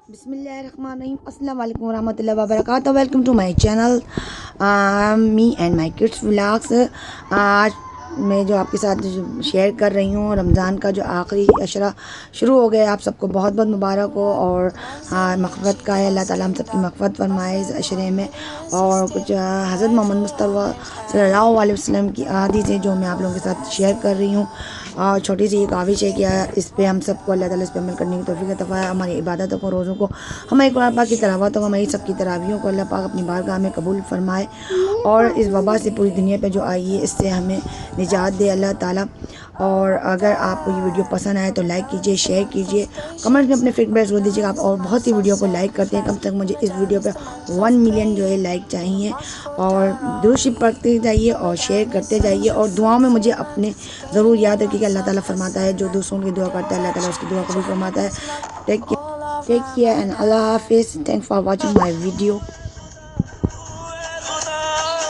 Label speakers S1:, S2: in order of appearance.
S1: بسم اللہ الرحمن الرحیم. السلام علیکم ورحمۃ اللہ وبرکاتہ. Welcome to my channel me and my kids vlogs. آج میں جو آپ کے ساتھ شیئر کر رہی ہوں رمضان کا جو آخری عشرہ شروع ہو گیا. آپ سب کو بہت بہت مبارک ہو اور مغفرت کا ہے. اللہ تعالیٰ ہم سب کی مغفرت فرمائے اس عشرے میں. اور کچھ حضرت محمد مصطفیٰ صلی اللہ علیہ وسلم کی احادیث جو میں آپ لوگوں کے ساتھ شیئر کر رہی ہوں. اور چھوٹی سی یہ کاوش ہے کہ اس پہ ہم سب کو اللہ تعالیٰ اس پہ عمل کرنے کی توفیق عطا فرمائے. ہماری عبادتوں کو، روزوں کو، ہماری قرآن پاک کی تلاوتوں کو، ہماری سب کی تراویحوں کو اللہ پاک اپنی بارگاہ میں قبول فرمائے. اور اس وبا سے پوری دنیا پہ جو آئی ہے اس سے ہمیں نجات دے اللہ تعالیٰ. اور اگر آپ کو یہ ویڈیو پسند آئے تو لائک کیجئے، شیئر کیجئے، کمنٹ میں اپنے فیڈ بیک ضرور دیجیے گا. آپ اور بہت سی ویڈیو کو لائک کرتے ہیں. کم سے کم مجھے اس ویڈیو پہ 1 ملین جو ہے لائک چاہیے. اور درود شریف پڑھتے جائیے اور شیئر کرتے جائیے. اور دعاؤں میں مجھے اپنے ضرور یاد رکھیے کہ اللہ تعالیٰ فرماتا ہے جو دوسروں کی دعا کرتا ہے اللہ تعالیٰ اس کی دعا قبول فرماتا ہے. ٹیک کیئر اینڈ اللہ حافظ. Thank for watching my video.